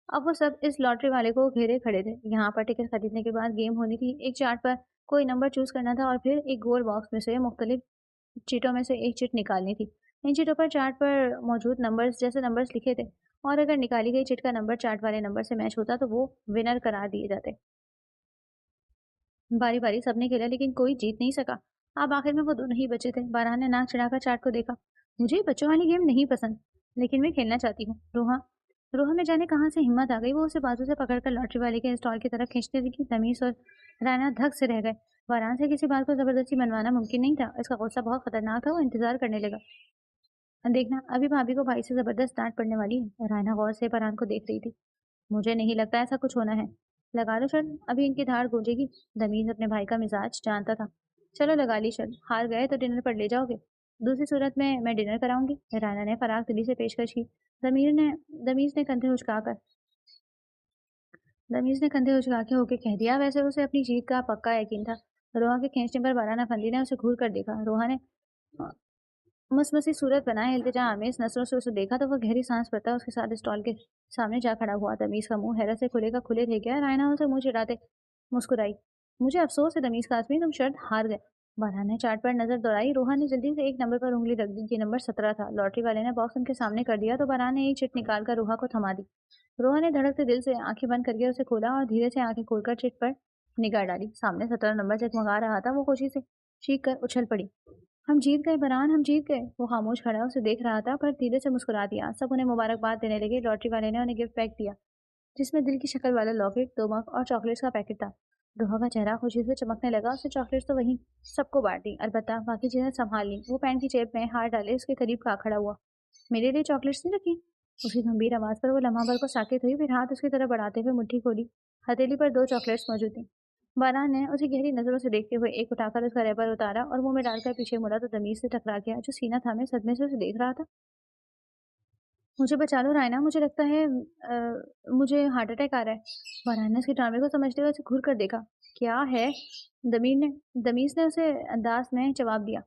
अब वो सब इस लॉटरी वाले को घेरे खड़े थे। यहाँ पर टिकट खरीदने के बाद गेम होनी थी। एक चार्ट पर कोई नंबर चूज करना था और फिर एक गोल बॉक्स में से मुख्तलिफ चीटों में से एक चिट निकालनी थी। इन चीटों पर चार्ट पर मौजूद नंबर्स जैसे नंबर्स लिखे थे और अगर निकाली गई चिट का नंबर चार्ट वाले नंबर से मैच होता तो वो विनर करार दिए जाते। बारी बारी सबने खेला लेकिन कोई जीत नहीं सका। अब आखिर में वो दोनों ही बचे थे। बारह ने नाक चढ़ाकर चार्ट को देखा। मुझे बच्चों वाली गेम नहीं पसंद, लेकिन मैं खेलना चाहती हूँ। रोहा रोहा में जाने कहाँ से हिम्मत आ गई। वो उसे बाजू से पकड़कर लॉटरी वाले के स्टॉल की तरफ खींचने लगी। तमीज और राना धक से रह गए। बारान से किसी बात को जबरदस्ती मनवाना मुमकिन नहीं था। इसका गुस्सा बहुत खतरनाक था। वो इंतजार करने लगा। देखना, अभी भाभी को भाई से जबरदस्त डांट पड़ने वाली है। राना गौर से बारान को देख रही थी। मुझे नहीं लगता ऐसा कुछ होना है। लगा लो शर्त, अभी इनकी धार गूंजेगी। दमीज अपने भाई का मिजाज जानता था। चलो लगा ली शर्त, हार गए तो डिनर पर ले जाओगे। दूसरी सूरत में मैं डिनर कराऊंगी। राना ने फराग दिली से पेशकश की। दमीर ने दमीज ने कंधे उचकाकर दमीज ने कंधे उचका के होके कह दिया। वैसे उसे अपनी जीत का पक्का यकीन था। रोहा के खींचने पर बाराना फंदी ने उसे घूर कर देखा। रोहा ने मसमसी सूरत बनाए इल्तिजा आमेज नजरों से उसे देखा तो वह गहरी सांस भरता उसके साथ स्टॉल के सामने जा खड़ा हुआ। तमीज का मुंह हैरत से खुले का खुले रह गया। रायना उसे मुंह चिढ़ाते मुस्कुराई। मुझे अफसोस है तमीज का आदमी, तुम शर्त हार गए। बारह ने चार्ट पर नजर दौड़ाई। रोहा ने जल्दी से एक नंबर पर उंगली रख दी। ये नंबर 17 था। लॉटरी वाले ने बॉक्स उनके सामने कर दिया तो बारह ने एक चिट निकालकर रोहा को थमा दी। रोहा ने धड़कते दिल से आंखें बंद करके उसे खोला और धीरे से आंखें खोलकर चिट पर निगाह डाली। सामने 17 नंबर जगमगा रहा था। वो खुशी से चीख कर उछल पड़ी। हम जीत गए बरान, हम जीत गए। वो खामोश खड़ा उसे देख रहा था पर धीरे से मुस्कुरा दिया। सब उन्हें मुबारकबाद देने लगे। लॉटरी वाले ने उन्हें गिफ्ट पैक दिया जिसमें दिल की शक्ल वाला लॉकेट, 2 मग और चॉकलेट्स का पैकेट था। रोहा का चेहरा खुशी से चमकने लगा। उसने चॉकलेट्स तो वहीं सबको बांट दी, अलबत्ता बाकी चीजें संभाल ली। वो पैंट की जेब में हाथ डाले उसके करीब का खड़ा हुआ। मेरे लिए चॉकलेट्स नहीं रखी? उसकी गंभीर आवाज पर वो लम्हा भर को साकित हुई, फिर हाथ उसकी तरफ बढ़ाते हुए मुट्ठी खोली। हथेली पर 2 चॉकलेट्स मौजूद थी। बारान ने उसे गहरी नजरों से देखते हुए एक उठाकर उसका रैपर उतारा और मुंह में डालकर पीछे मुड़ा तो दमीज से टकरा गया जो सीना थामे सदमे से उसे देख रहा था। मुझे बचा लो रायना, मुझे लगता है मुझे हार्ट अटैक आ रहा है। बारान ने उसके ड्रामे को समझते हुए उसे घूर कर देखा। क्या है? दमीज ने उसे अंदाज में जवाब दिया।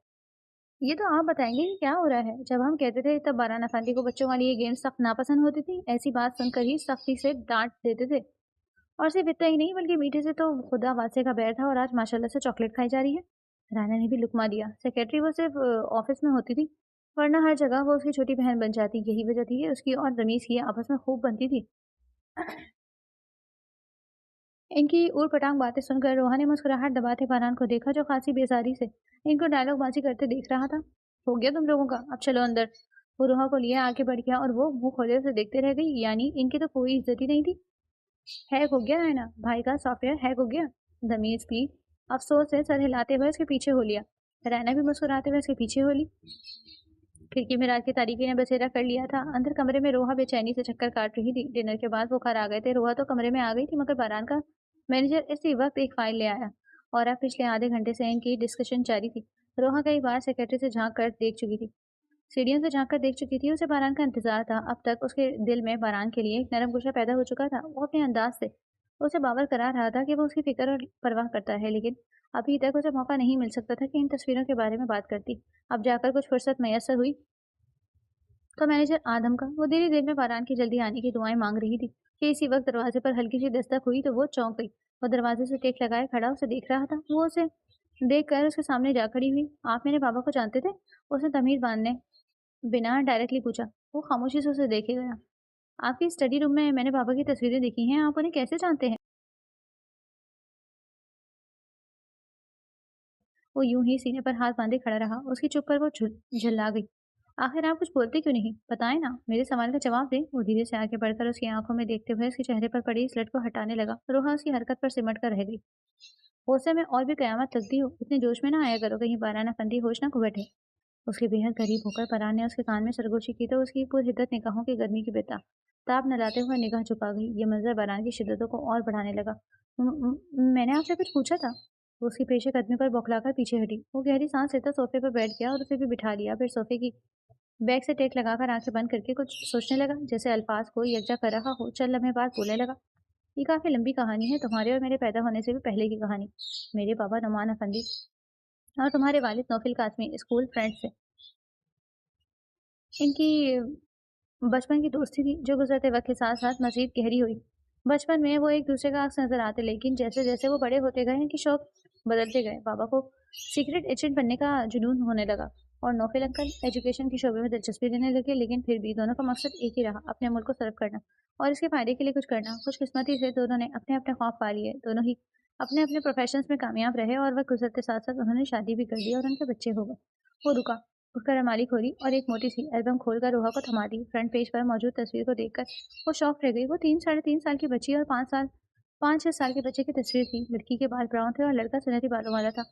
ये तो आप बताएंगे कि क्या हो रहा है। जब हम कहते थे तब बारान अफंदी को बच्चों वाली ये गेम सख्त नापसंद होती थी। ऐसी बात सुनकर ही सख्ती से डांट देते थे। और सिर्फ इतना ही नहीं बल्कि मीठे से तो खुदा वास्ते का बैर था और आज माशाल्लाह से चॉकलेट खाई जा रही है। राना ने भी लुकमा दिया। सेक्रेटरी वो सिर्फ ऑफिस में होती थी, वरना हर जगह वो उसकी छोटी बहन बन जाती। यही वजह थी कि उसकी और रमीज की आपस में खूब बनती थी। इनकी ऊर पटांग बातें सुनकर रोहा ने मुस्कुराहट दबाते बारान को देखा जो खासी बेजारी से इनको डायलॉग बाजी करते देख रहा था। हो गया तुम लोगों का, अब चलो अंदर। वो रोहा को लिए आगे बढ़ गया और वो मुंह खोले से देखते रह गई। यानी इनकी तो कोई इज्जत ही नहीं थी। हैक हो गया है ना, भाई का सॉफ्टवेयर हैक हो गया। दमीज भी अफसोस से सर हिलाते हुए उसके पीछे हो लिया। रैना भी मुस्कुराते हुए उसके पीछे हो ली। खिड़की में रात की तारीकी ने बसेरा कर लिया था। अंदर कमरे में रोहा बेचैनी से चक्कर काट रही थी। डिनर के बाद बुखार आ गए थे। रोहा तो कमरे में आ गई थी मगर बारान का मैनेजर इसी वक्त एक फाइल ले आया और अब पिछले आधे घंटे से इनकी डिस्कशन जारी थी। रोहा कई बार सेक्रेटरी से झांक कर देख चुकी थी, सीढ़ियों से झांक कर देख चुकी थी। उसे बारान का इंतजार था। अब तक उसके दिल में बारान के लिए एक नरम गुस्सा पैदा हो चुका था। वो अपने अंदाज से उसे बावर करा रहा था कि वो उसकी फिक्र और परवाह करता है, लेकिन अभी तक उसे मौका नहीं मिल सकता था कि इन तस्वीरों के बारे में बात करती। अब जाकर कुछ फुर्सत मैसर हुई तो मैनेजर आदम का वो देरी देर में बारान की जल्दी आने की दुआएं मांग रही थी कि इसी वक्त दरवाजे पर हल्की सी दस्तक हुई तो वो चौंक गई। वो दरवाजे से टेक लगाए खड़ा उसे देख रहा था। वो उसे देख कर उसके सामने जा खड़ी हुई। आप मेरे पापा को जानते थे? उसने तमीर बांधने बिना डायरेक्टली पूछा। वो खामोशी से उसे देखे गया। आपकी स्टडी रूम में मैंने पापा की तस्वीरें देखी हैं, आप उन्हें कैसे जानते हैं? वो यूं ही सीने पर हाथ बांधे खड़ा रहा। उसकी चुप पर वो झल्ला गई। आखिर आप कुछ बोलते क्यों नहीं? बताएं ना, मेरे सवाल का जवाब दें। वो धीरे से आगे बढ़कर उसकी आंखों में देखते हुए उसके चेहरे पर पड़ी स्लट को हटाने लगा। रोहा उसकी हरकत पर सिमट कर रह गई। होशे में और भी कयामत लगती हो, इतने जोश में ना आया करो, कहीं बाराना फंदी होश ना खो बैठे। उसके बेहद करीब होकर परान ने उसके कान में सरगोशी की तो उसकी पुरहिद्दत निगाहों की गर्मी की बेता ताप न लाते हुए निगाह झुका गई। ये मंजर बरान की शिद्दतों को और बढ़ाने लगा। मैंने आपसे कुछ पूछा था? वो उसकी पेशे कदमी पर बौखलाकर पीछे हटी। वो गहरी सांस लेता सोफे पर बैठ गया और उसे भी बिठा लिया। फिर सोफे की बैग से टेक लगाकर आंखें बंद करके कुछ सोचने लगा, जैसे अल्फाज को यकजा कर रहा हो। चंद लम्हे बाद बोलने लगा, ये काफी लंबी कहानी है, तुम्हारे और मेरे पैदा होने से भी पहले की कहानी। मेरे पापा नुमान अफंदी और तुम्हारे वालिद नौफिल कासमी स्कूल फ्रेंड्स थे। इनकी बचपन की दोस्ती थी जो गुजरते वक्त के साथ साथ मजीद गहरी हुई। बचपन में वो एक दूसरे का अक्स नजर आते, लेकिन जैसे जैसे वो बड़े होते गए इनके शौक बदलते गए। बाबा को सीक्रेट एजेंट बनने का जुनून होने लगा और नौफिल अंकल एजुकेशन के शोबे में दिलचस्पी लेने लगे, लेकिन फिर भी दोनों का मकसद एक ही रहा, अपने मुल्क को सर्व करना और इसके फायदे के लिए कुछ करना। खुशकिस्मती से दोनों ने अपने अपने ख्वाब पा लिए, दोनों ही अपने अपने प्रोफेशंस में कामयाब रहे और वक्त गुजरते साथ साथ उन्होंने शादी भी कर दी और उनके बच्चे हो गए। वो रुका, उठकर अलमारी खोली और एक मोटी सी एल्बम खोलकर रोहा को थमा दी। फ्रंट पेज पर मौजूद तस्वीर को देखकर वो शॉक रह गई। वो 3 साढ़े 3 साल की बच्ची और 5 6 साल के बच्चे की तस्वीर थी। लड़की के बाल ब्राउन थे और लड़का सुनहरी बालों वाला था।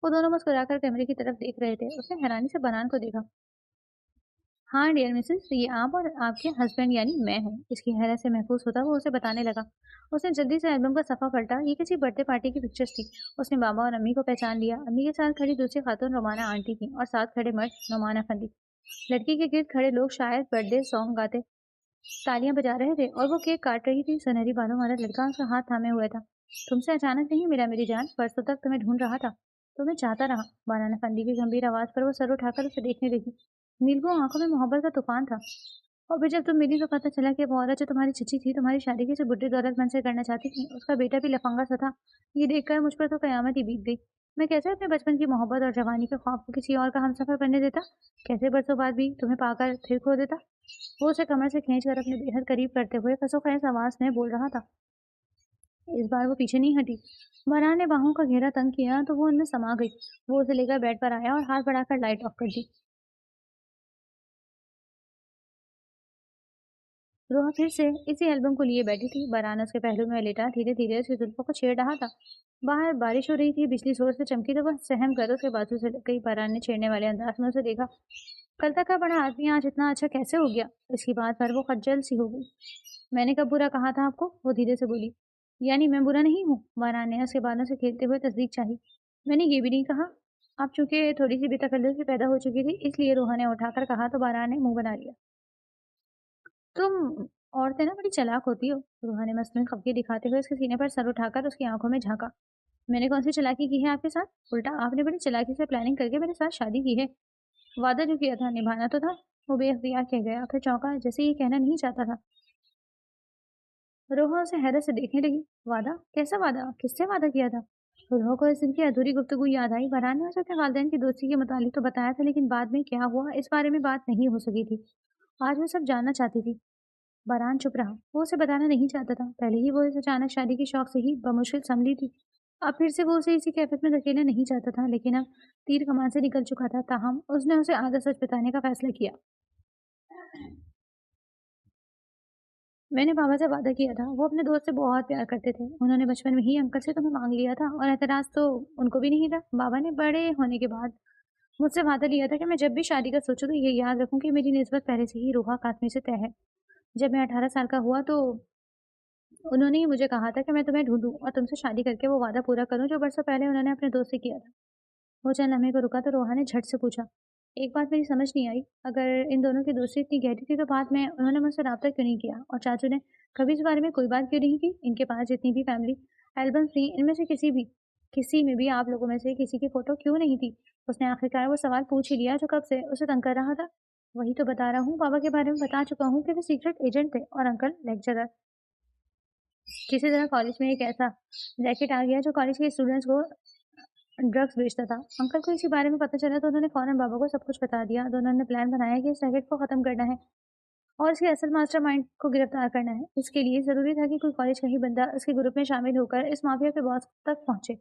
वो दोनों मुस्कुराकर कैमरे की तरफ देख रहे थे। उसने हैरानी से बनान को देखा। हाँ डियर मिसेस, ये आप और आपके हस्बैंड यानी मैं हूँ। इसकी हैरत से महफूज होता वो उसे बताने लगा। उसने जल्दी से एल्बम का सफ़ा पलटा। ये किसी बर्थडे पार्टी की पिक्चर्स थी। उसने बाबा और अम्मी को पहचान लिया। अम्मी के साथ खड़ी दूसरी खातून रोमाना आंटी थी और साथ खड़े मर्द नुमान अफंदी। लड़की के गिर्द खड़े लोग शायद बर्थडे सॉन्ग गाते, तालियां बजा रहे थे और वो केक काट रही थी। सुनहरी बालों वाला लड़का उसका हाथ थामे हुए था। तुमसे अचानक नहीं मिला मेरी जान, परसों तक तुम्हें ढूंढ रहा था, तुम्हें चाहता रहा। बानाना फंदी की गंभीर आवाज पर वो सर उठाकर उसे देखने लगी। नीलबो आंखों में मोहब्बत का तूफान था। और फिर जब तुम मिली तो पता चला कि वो औरत जो तुम्हारी चची थी, तुम्हारी शादी किसी बुढ़ी दौलतमंद से करना चाहती थी, उसका बेटा भी लफंगा सा था। ये देखकर मुझ पर तो कयामत ही बीत गई। मैं कैसे अपने बचपन की मोहब्बत और जवानी के ख्वाब को किसी और का हमसफर बनने देता, कैसे बरसों बाद भी तुम्हें पाकर फिर खो देता। वो उसे कमर से खींचकर अपने बेहद करीब करते हुए खसोखस आवाज में बोल रहा था। इस बार वो पीछे नहीं हटी। मरान ने बाहों का घेरा तंग किया तो वो उनमें समा गई। वो उसे लेकर बेड पर आया और हाथ बढ़ाकर लाइट ऑफ कर दी। रोहा फिर से इसी एल्बम को लिए बैठी थी। बरान उसके पहलू में लेटा धीरे धीरे उसकी जुल्फों को छेड़ रहा था। बाहर बारिश हो रही थी, बिजली जोर से चमकी तो वह सहम कर उसके बाजू से लग गई। बरान ने छेड़ने वाले अंदाज में उसे देखा। कल तक का बड़ा आदमी आज इतना अच्छा कैसे हो गया? इसकी बात पर वो खज्जल सी हो गई। मैंने कब बुरा कहा था आपको? वो धीरे से बोली। यानी मैं बुरा नहीं हूँ? बरान ने उसके बालों से खेलते हुए तस्दीक चाही। मैंने ये भी नहीं कहा। अब चूंकि थोड़ी सी बेतकल्लुफ़ी पैदा हो चुकी थी, इसलिए रोहा ने उठाकर कहा तो बरान ने मुंह बना लिया। तुम औरतें ना बड़ी चालाक होती हो। रूहा ने मसनूई खफगी दिखाते हुए उसके सीने पर सर उठाकर उसकी आंखों में झांका। मैंने कौन सी चालाकी की है आपके साथ? उल्टा आपने बड़ी चालाकी से प्लानिंग करके मेरे साथ शादी की है। वादा जो किया था निभाना तो था। वो बेअख्तियार कह गया, फिर चौंका जैसे ये कहना नहीं चाहता था। रोहा उसे हैरत से देखने लगी। वादा? कैसा वादा? किससे वादा किया था? रोहा को इस दिन की अधूरी गुफ्तगू याद आई। बरहान ने उसे अपने वालिदैन की दोस्ती के मुतालिक तो बताया था, लेकिन बाद में क्या हुआ इस बारे में बात नहीं हो सकी थी। आज वो सब जानना चाहती थी। बरहान चुप रहा। वो उसे बताना नहीं चाहता था। पहले ही वो इस अचानक शादी के शौक से ही बमुश्किल संभली थी। अब फिर से वो उसे इसी कैफियत में धकेलना नहीं चाहता था, लेकिन अब तीर कमान से निकल चुका था। ताहम उसने उसे आधा सच बताने का फैसला किया। मैंने बाबा से वादा किया था। वो अपने दोस्त से बहुत प्यार करते थे। उन्होंने बचपन में ही अंकल से तुम्हें मांग लिया था और एतराज तो उनको भी नहीं था। बाबा ने बड़े होने के बाद मुझसे वादा लिया था कि मैं जब भी शादी का सोचूं तो ये याद रखूं कि मेरी निस्बत पहले से ही रोहा कासमी से तय है। जब मैं 18 साल का हुआ तो उन्होंने ही मुझे कहा था कि मैं तुम्हें ढूंढूं और तुमसे शादी करके वो वादा पूरा करूं जो बरसों पहले उन्होंने अपने दोस्त से किया था। वो चंद लम्हे को रुका तो रोहा ने झट से पूछा, एक बात मेरी समझ नहीं आई, अगर इन दोनों की दोस्ती इतनी गहरी थी तो बाद में उन्होंने मुझसे रब्ता क्यों नहीं किया और चाचू ने कभी इस बारे में कोई बात क्यों नहीं की? इनके पास जितनी भी फैमिली एल्बम्स थी, इनमें से किसी में भी आप लोगों में से किसी की फोटो क्यों नहीं थी? उसने आखिरकार वो सवाल पूछ ही लिया जो कब से उसे तंग कर रहा था। वही तो बता रहा हूँ, बाबा के बारे में बता चुका हूँ कि वो सीक्रेट एजेंट थे और अंकल लेक्चरर। किसी तरह कॉलेज में एक ऐसा रैकेट आ गया जो कॉलेज के स्टूडेंट्स को ड्रग्स बेचता था। अंकल को इसी बारे में पता चला तो उन्होंने फौरन बाबा को सब कुछ बता दिया। दोनों ने प्लान बनाया कि इस रैकेट को ख़त्म करना है और इसके असल मास्टरमाइंड को गिरफ्तार करना है। इसके लिए ज़रूरी था कि कोई कॉलेज का ही बंदा इसके ग्रुप में शामिल होकर इस माफिया के बॉस तक पहुंचे।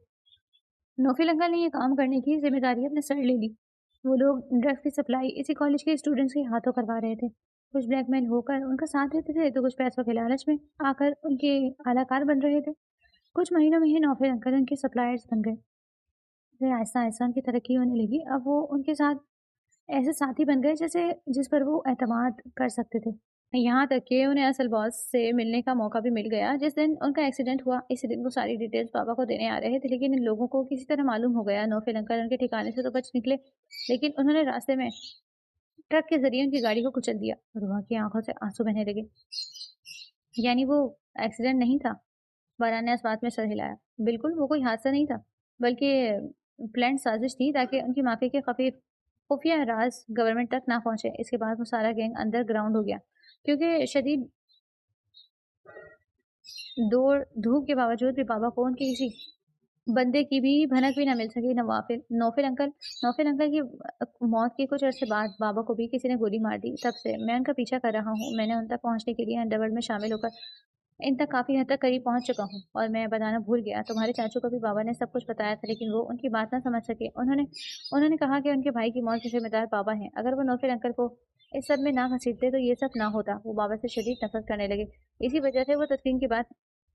नोफिल अंकल ने ये काम करने की जिम्मेदारी अपने सर ले ली। वो लोग ड्रग्स की सप्लाई इसी कॉलेज के स्टूडेंट्स के हाथों करवा रहे थे। कुछ ब्लैकमेल होकर उनका साथ देते थे तो कुछ पैसों के लालच में आकर उनके आलाकार बन रहे थे। कुछ महीनों में ही नौफिल अंकल उनके सप्लायर्स बन गए। फिर आहिस्ता आहिस्ता उनकी तरक्की होने लगी। अब वो उनके साथ ऐसे साथी बन गए जैसे जिस पर वो एतमाद कर सकते थे। यहाँ तक कि उन्हें असल बॉस से मिलने का मौका भी मिल गया। जिस दिन उनका एक्सीडेंट हुआ इसी दिन वो सारी डिटेल्स बाबा को देने आ रहे थे, लेकिन इन लोगों को किसी तरह मालूम हो गया। नौफिल अंकल उनके ठिकाने से तो बच निकले, लेकिन उन्होंने रास्ते में ट्रक के जरिए उनकी गाड़ी को कुचल दिया। रोहा की आंखों से आंसू बहने लगे। यानी वो एक्सीडेंट नहीं था? फरहान ने इस बात में सर हिलाया। बिल्कुल, वो कोई हादसा नहीं था, बल्कि प्लान साजिश थी ताकि उनकी माफी के खुफिया राज गवर्नमेंट तक ना पहुंचे। इसके बाद वो सारा गैंग अंडरग्राउंड हो गया, क्योंकि शदीद दौड़ धूप के बावजूद भी बाबा को उनके किसी बंदे की भी भनक भी ना मिल सकी। नौफिल अंकल की मौत के कुछ अर्से बाद बाबा को भी किसी ने गोली मार दी। तब से मैं उनका पीछा कर रहा हूँ। मैंने उन तक पहुँचने के लिए अंडरवर्ल्ड में शामिल होकर इन तक काफ़ी हद तक करीब पहुँच चुका हूँ। और मैं बताना भूल गया, तुम्हारे चाचू को भी बाबा ने सब कुछ बताया था, लेकिन वो उनकी बात ना समझ सके। उन्होंने कहा कि उनके भाई की मौत के जिम्मेदार बाबा हैं। अगर वो नौफिल अंकल को इस सब में ना घसीटते तो ये सब ना होता। वो बाबा से शदीद नफरत करने लगे। इसी वजह से वो तस्कीन की बात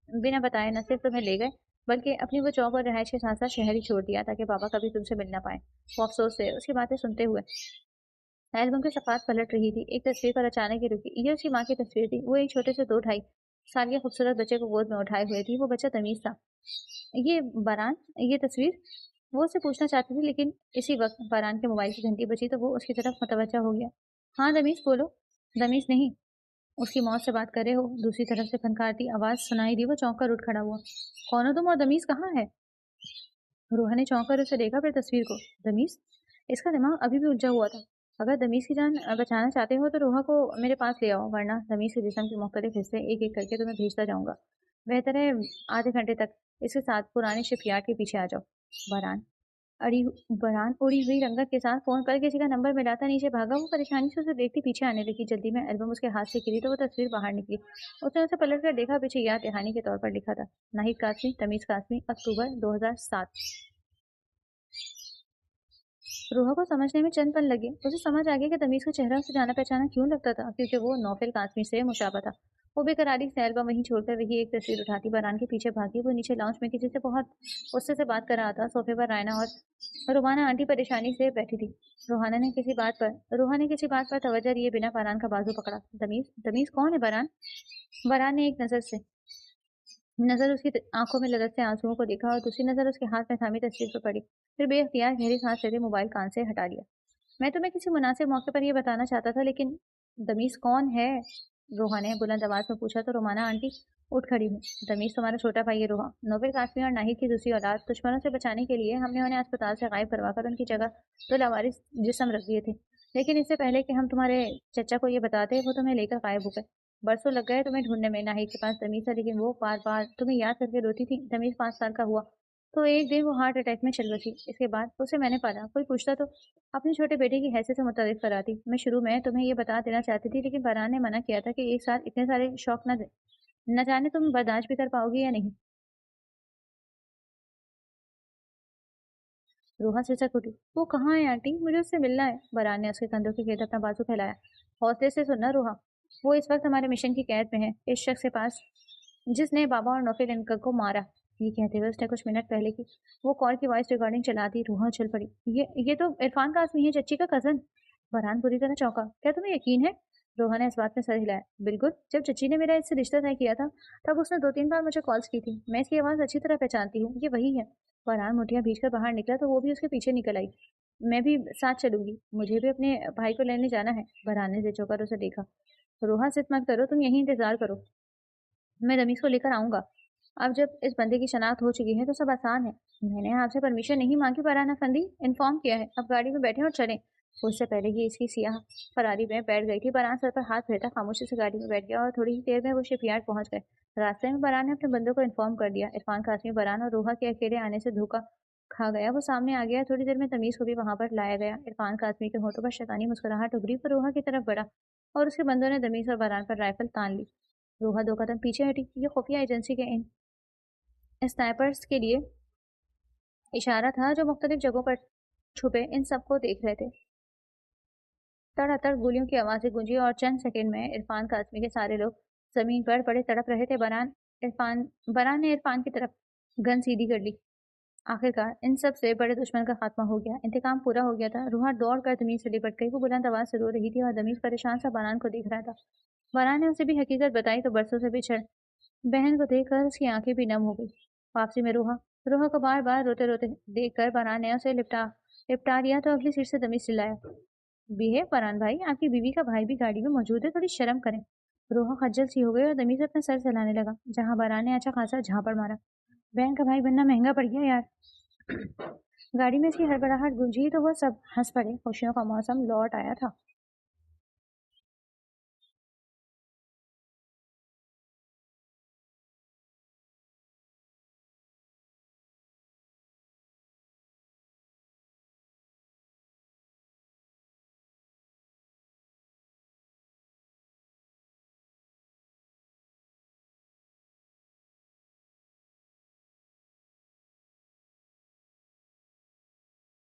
बिना बताए न सिर्फ तुम्हें ले गए, बल्कि अपनी वो चौक और रिहाइश के साथ साथ शहर ही छोड़ दिया, ताकि बाबा कभी तुमसे मिल ना पाए। वो अफसोस से उसकी बातें सुनते हुए एल्बम के सफ़ात पलट रही थी। एक तस्वीर पर अचानक ही रुकी। ये उसकी माँ की तस्वीर थी। वो एक छोटे से 2-2.5 साल के खूबसूरत बच्चे को गोद में उठाए हुए थी। वो बच्चा तमीज़ था। ये बारान, ये तस्वीर? वो उससे पूछना चाहती थी, लेकिन इसी वक्त बारान के मोबाइल की घंटी बजी तो वो उसकी तरफ मुतवज्जा हो गया। हाँ दमीज, बोलो। दमीज नहीं, उसकी मौत से बात कर रहे हो? दूसरी तरफ से फनकारती आवाज़ सुनाई दी। वो चौंक कर उठ खड़ा हुआ। कौन हो तुम और दमीज कहाँ है? रोहा ने चौंक कर उसे देखा, फिर तस्वीर को। दमीज? इसका दिमाग अभी भी उलझा हुआ था। अगर दमीज की जान बचाना चाहते हो तो रोहा को मेरे पास ले आओ, वरना दमीज के जिस्म के मुख्तलिफ हिस्से एक एक करके तुम्हें भेजता जाऊंगा। बेहतर है आधे घंटे तक इसके साथ पुराने शिपयार्ड के पीछे आ जाओ। बरान अड़ी बरान उड़ी हुई रंगत के साथ फोन कर किसी का नंबर मिलाता नीचे भागा। वो परेशानी से उसे देखती पीछे आने लगी। जल्दी में एल्बम उसके हाथ से गिरी तो वो तस्वीर बाहर निकली। उसने उसे पलट कर देखा। पीछे याद दहानी के तौर पर लिखा था, नाहिद कासमी, तमीज कासमी, अक्टूबर 2007। रोहा को समझने में चंद पल लगे। उसे समझ आ गया कि तमीज का चेहरा उसे जाना पहचाना क्यों लगता था, क्योंकि वो नौफिल कासमी से मुशाबा था। वो बेकरारी से एल्बम वहीं छोड़कर वही एक तस्वीर उठाती बरान के पीछे भागी। वो नीचे लाउंज में किसी से बहुत गुस्से से बात कर रहा था। सोफे पर रायना और रुमाना आंटी परेशानी से बैठी थी। रोहा ने किसी बात पर तवज्जो लिए बिना बरान का बाजू पकड़ा। तमीज? तमीज कौन है बरान? बरान ने एक नजर उसकी आंखों में ललक से आंसुओं को देखा और दूसरी नजर उसके हाथ में थामी तस्वीर पर पड़ी। फिर बेअख्तियार गहरी सांस लेते मोबाइल कान से हटा लिया। मैं तुम्हें किसी मुनासिब मौके पर यह बताना चाहता था, लेकिन दमीज कौन है? रोहा ने बुलंद आवाज में पूछा तो रोमाना आंटी उठ खड़ी हुई। दमीज तुम्हारा छोटा भाई है रोहा, नोबेल कासमी और नाहिद की दूसरी औलाद। दुश्मनों से बचाने के लिए हमने उन्हें अस्पताल से गायब करवाकर उनकी जगह तो लावारिस जिस्म रख दिए थे, लेकिन इससे पहले कि हम तुम्हारे चचा को ये बताते वो तुम्हें लेकर गायब हो गए। बरसों लग गए तुम्हें ढूंढने में। नाहिद के पास दमीज था, लेकिन वो बार बार तुम्हें याद करके रोती थी। दमीज 5 साल का हुआ तो एक दिन वो हार्ट अटैक में चल बसी। इसके बाद उसे मैंने पाला। कोई पूछता तो अपने छोटे बेटे की हैसियत से मुतारिफ कराती। मैं शुरू में तुम्हें ये बता देना चाहती थी, लेकिन फरहान ने मना किया था कि एक साथ इतने सारे शौक न जाने तुम बर्दाश्त भी कर पाओगी या नहीं। रोहा सिसक उठी। वो कहाँ है आंटी? मुझे उससे मिलना है। बरान ने उसके कंधों के घेर अपना बाजू फैलाया। हौसले से सुनना रोहा, वो इस वक्त हमारे मिशन की कैद में है, इस शख्स के पास जिसने बाबा और नौफिल इनका को मारा। ये कहते हुए उसने कुछ मिनट पहले की वो कॉल की वॉइस रिकॉर्डिंग चला दी। रूहा उछल पड़ी। ये तो इरफान का आसमी है, चच्ची का कजन। फरहान बुरी तरह चौंका। क्या तुम्हें यकीन है? रोहा ने इस बात में सर हिलाया। बिल्कुल, जब चच्ची ने मेरा इससे रिश्ता तय किया था तब उसने 2-3 बार मुझे कॉल्स की थी। मैं इसकी आवाज़ अच्छी तरह पहचानती हूँ, ये वही है। फरहान मुठियां भींचकर बाहर निकला तो वो भी उसके पीछे निकल आई। मैं भी साथ चलूंगी, मुझे भी अपने भाई को लेने जाना है। फरहान ने सिर झुकाकर उसे देखा। रोहा जिद मत करो, तुम यहीं इंतजार करो, मैं रमीज को लेकर आऊंगा। अब जब इस बंदे की शनाख्त हो चुकी है तो सब आसान है। मैंने आपसे परमिशन नहीं मांगी, फरहान अफंदी इन्फॉर्म किया है। अब गाड़ी में बैठे और चलें। उससे पहले ही इसकी सियाह फरारी में बैठ गई थी। फरहान सर पर हाथ फेरता खामोशी से गाड़ी में बैठ गया और थोड़ी ही देर में वो शिपयार्ड पहुंच गए। रास्ते में फरहान ने अपने बंदों को इन्फॉर्म कर दिया। इरफान कासमी फरहान और रोहा के अकेले आने से धोखा खा गया। वो सामने आ गया। थोड़ी देर में तमीज को भी वहां पर लाया गया। इरफान कासमी के होठों पर शैतानी मुस्कुराहट उभरी। पर रोहा की तरफ बढ़ा और उसके बंदों ने तमीज और फरहान पर राइफल तान ली। रोहा 2 कदम पीछे हटी। ये खुफिया एजेंसी के इन स्नाइपर्स के लिए इशारा था जो मुख्तलिफ जगहों पर छुपे इन सबको देख रहे थे। तड़ातड़ गोलियों की आवाज़ें गूंजी और चंद सेकंड में इरफान कासमी के सारे लोग जमीन पर पड़े तड़प रहे थे। बरान ने इरफान की तरफ गन सीधी कर ली। आखिरकार इन सब से बड़े दुश्मन का खात्मा हो गया। इंतकाम पूरा हो गया था। रूहा दौड़ कर दमीज से लिपट गई। वो बुलंद आवाज से रो रही थी और दमीज परेशान सा बरान को देख रहा था। बरान ने उसे भी हकीकत बताई तो बरसों से बिछड़ बहन को देखकर उसकी आंखें भी नम हो गई। वापसी में रोहा को बार बार रोते रोते देखकर बरान ने उसे लिपटा लिपटा लिया तो अगली सीट से दमीज चिल्लाया। बिहेव फरहान भाई, आपकी बीवी का भाई भी गाड़ी में मौजूद है, थोड़ी शर्म करें। रोहा खज्जल सी हो गई और दमी से अपना सर चलाने लगा, जहां बरान ने अच्छा खासा झापड़ मारा। बहन का भाई बनना महंगा पड़ गया यार। गाड़ी में इसकी हड़बड़ाहट गूंजी तो वह सब हंस पड़े। खुशियों का मौसम लौट आया था।